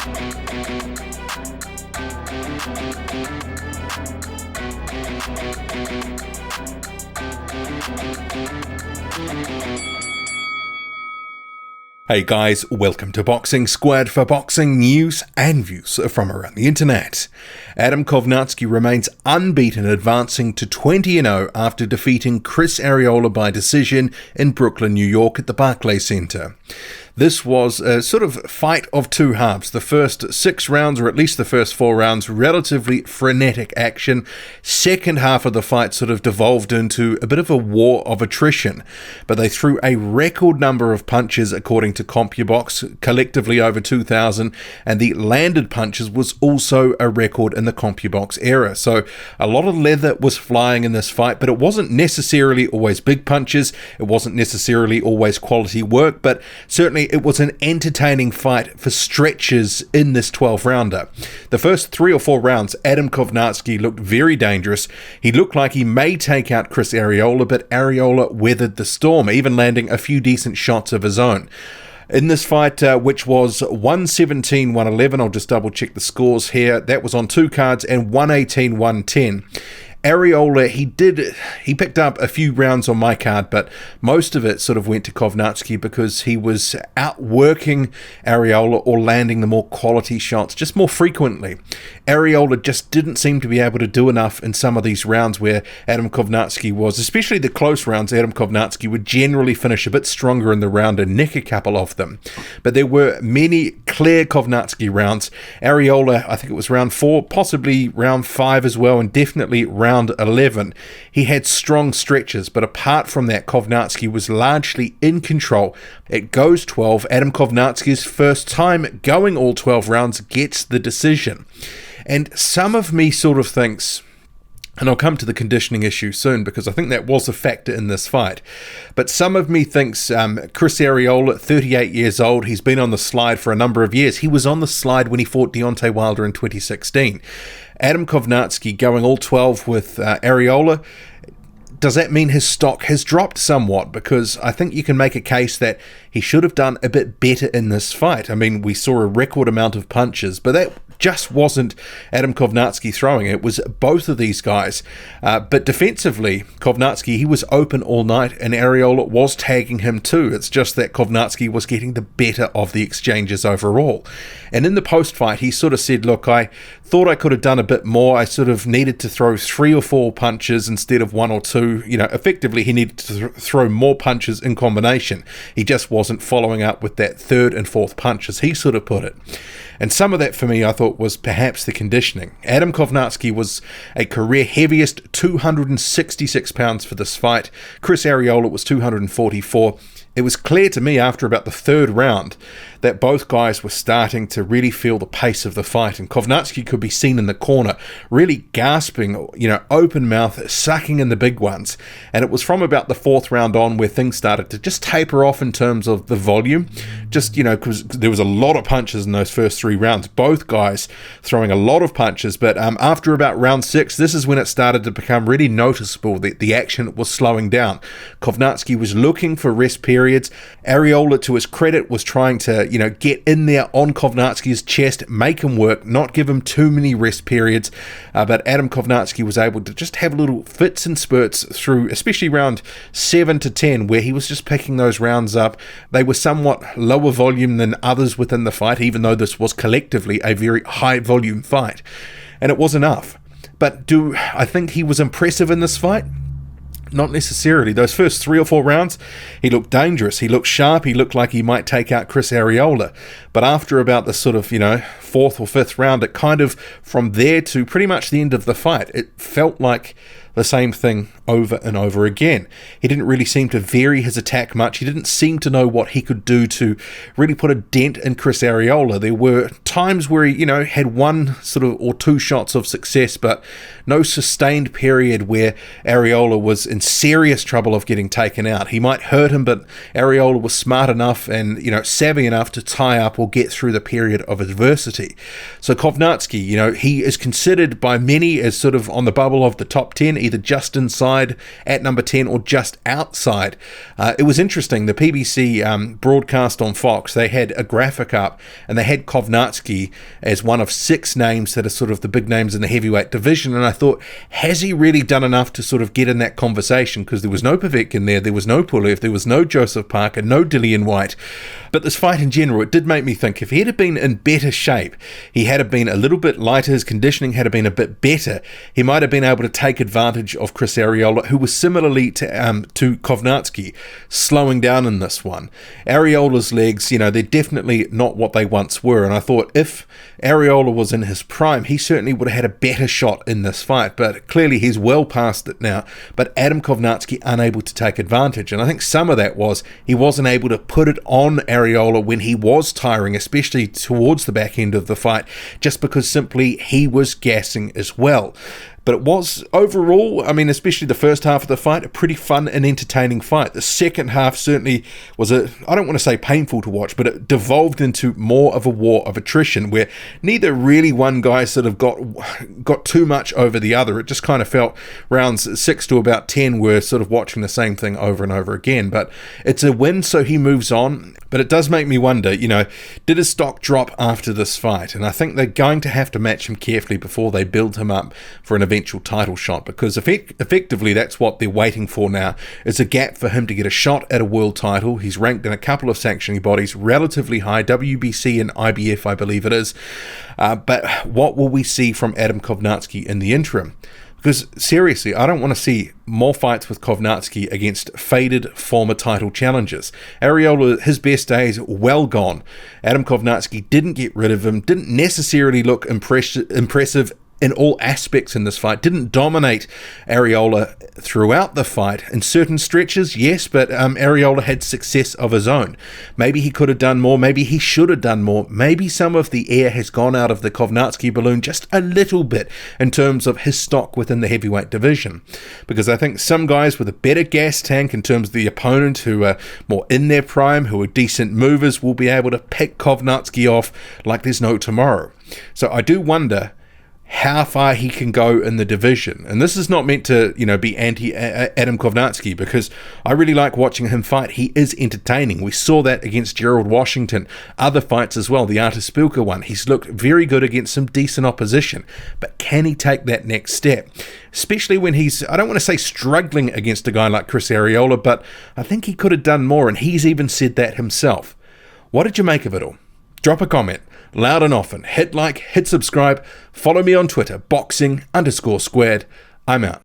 Hey guys, welcome to Boxing Squad for boxing news and views from around the internet. Adam Kownacki remains unbeaten, advancing to 20-0 after defeating Chris Arreola by decision in Brooklyn, New York at the Barclays Center. This was a sort of fight of two halves. The first 6 rounds, or at least the first 4 rounds, relatively frenetic action. Second half of the fight sort of devolved into a bit of a war of attrition. But they threw a record number of punches according to CompuBox, collectively over 2,000, and the landed punches was also a record in the CompuBox era. So a lot of leather was flying in this fight, but it wasn't necessarily always big punches. It wasn't necessarily always quality work, but certainly it was an entertaining fight for stretches in this 12-rounder. The first 3 or 4 rounds, Adam Kownacki looked very dangerous. He looked like he may take out Chris Arreola, but Arreola weathered the storm, even landing a few decent shots of his own. In this fight, which was 117-111, I'll just double check the scores here, that was on 2 cards, and 118-110. Arreola, he picked up a few rounds on my card, but most of it sort of went to Kownacki because he was outworking Arreola or landing the more quality shots just more frequently. Arreola just didn't seem to be able to do enough in some of these rounds where Adam Kownacki was, especially the close rounds. Adam Kownacki would generally finish a bit stronger in the round and nick a couple of them. But there were many clear Kownacki rounds. Arreola, I think it was round 4, possibly round 5 as well, and definitely round 11. He had strong stretches, but apart from that, Kownacki was largely in control. It goes 12. Adam Kownacki's first time going all 12 rounds gets the decision. And some of me sort of thinks, and I'll come to the conditioning issue soon because I think that was a factor in this fight, but some of me thinks Chris Arreola, 38 years old, he's been on the slide for a number of years. He was on the slide when he fought Deontay Wilder in 2016. Adam Kownacki going all 12 with Arreola, does that mean his stock has dropped somewhat? Because I think you can make a case that he should have done a bit better in this fight. I mean, we saw a record amount of punches, but that just wasn't Adam Kownacki throwing. It was both of these guys. But defensively, Kownacki, he was open all night, and Arreola was tagging him too. It's just that Kownacki was getting the better of the exchanges overall. And in the post-fight, he sort of said, look, I thought I could have done a bit more. I sort of needed to throw 3 or 4 punches instead of 1 or 2. You know, effectively, he needed to throw more punches in combination. He just wasn't following up with that 3rd and 4th punch, as he sort of put it. And some of that for me, I thought, was perhaps the conditioning. Adam Kownacki was a career heaviest, 266 pounds for this fight. Chris Arreola was 244. It was clear to me after about the 3rd round that both guys were starting to really feel the pace of the fight, and Kownacki could be seen in the corner really gasping, you know, open mouth, sucking in the big ones. And it was from about the 4th round on where things started to just taper off in terms of the volume, just, you know, because there was a lot of punches in those first 3 rounds, both guys throwing a lot of punches. But after about round 6, this is when it started to become really noticeable that the action was slowing down. Kownacki was looking for rest periods. Arreola, to his credit, was trying to, you know, get in there on Kownacki's chest, make him work, not give him too many rest periods. But Adam Kownacki was able to just have little fits and spurts through, especially round 7 to 10, where he was just picking those rounds up. They were somewhat lower volume than others within the fight, even though this was collectively a very high volume fight. And it was enough. But do I think he was impressive in this fight? Not necessarily. Those first 3 or 4 rounds, he looked dangerous. He looked sharp. He looked like he might take out Chris Arreola. But after about the sort of, 4th or 5th round, it kind of, from there to pretty much the end of the fight, it felt like the same thing over and over again. He didn't really seem to vary his attack much. He didn't seem to know what he could do to really put a dent in Chris Arreola. There were times where he, had 1 sort of or 2 shots of success, but no sustained period where Arreola was in serious trouble of getting taken out. He might hurt him, but Arreola was smart enough and, savvy enough to tie up or get through the period of adversity. So Kownacki, he is considered by many as sort of on the bubble of the top 10, either just inside at number 10 or just outside. It was interesting. The PBC broadcast on Fox, they had a graphic up and they had Kownacki as one of 6 names that are sort of the big names in the heavyweight division. And I thought, has he really done enough to sort of get in that conversation? Because there was no Povetkin there was no Pulev, there was no Joseph Parker, no Dillian White. But this fight in general, it did make me think, if he had been in better shape, he had been a little bit lighter, his conditioning had been a bit better, he might have been able to take advantage of Chris Arreola, who was similarly to Kownacki, slowing down in this one. Arreola's legs, they're definitely not what they once were, and I thought if Arreola was in his prime, he certainly would have had a better shot in this fight, but clearly he's well past it now. But Adam Kownacki unable to take advantage, and I think some of that was he wasn't able to put it on Arreola when he was tiring, especially towards the back end of the fight, just because simply he was gassing as well. But it was overall, especially the first half of the fight, a pretty fun and entertaining fight. The second half certainly was I don't want to say painful to watch, but it devolved into more of a war of attrition where neither really one guy sort of got too much over the other. It just kind of felt rounds 6 to about 10 were sort of watching the same thing over and over again. But it's a win, so he moves on. But it does make me wonder, did his stock drop after this fight? And I think they're going to have to match him carefully before they build him up for an eventual title shot, because effectively that's what they're waiting for now, is a gap for him to get a shot at a world title. He's ranked in a couple of sanctioning bodies, relatively high, WBC and IBF I believe it is, but what will we see from Adam Kownacki in the interim? Because seriously, I don't want to see more fights with Kownacki against faded former title challengers. Arreola, his best days well gone. Adam Kownacki didn't get rid of him, didn't necessarily look impressive in all aspects in this fight, didn't dominate Arreola throughout the fight. In certain stretches, yes, but Arreola had success of his own. Maybe he could have done more, maybe he should have done more, maybe some of the air has gone out of the Kownacki balloon just a little bit in terms of his stock within the heavyweight division. Because I think some guys with a better gas tank in terms of the opponent, who are more in their prime, who are decent movers, will be able to pick Kownacki off like there's no tomorrow. So I do wonder how far he can go in the division. And this is not meant to, be anti-Adam Kownacki, because I really like watching him fight. He is entertaining. We saw that against Gerald Washington. Other fights as well, the Artis Spilka one. He's looked very good against some decent opposition. But can he take that next step? Especially when he's, I don't want to say struggling against a guy like Chris Arreola, but I think he could have done more, and he's even said that himself. What did you make of it all? Drop a comment, loud and often. Hit like, hit subscribe, follow me on Twitter, boxing_squared. I'm out.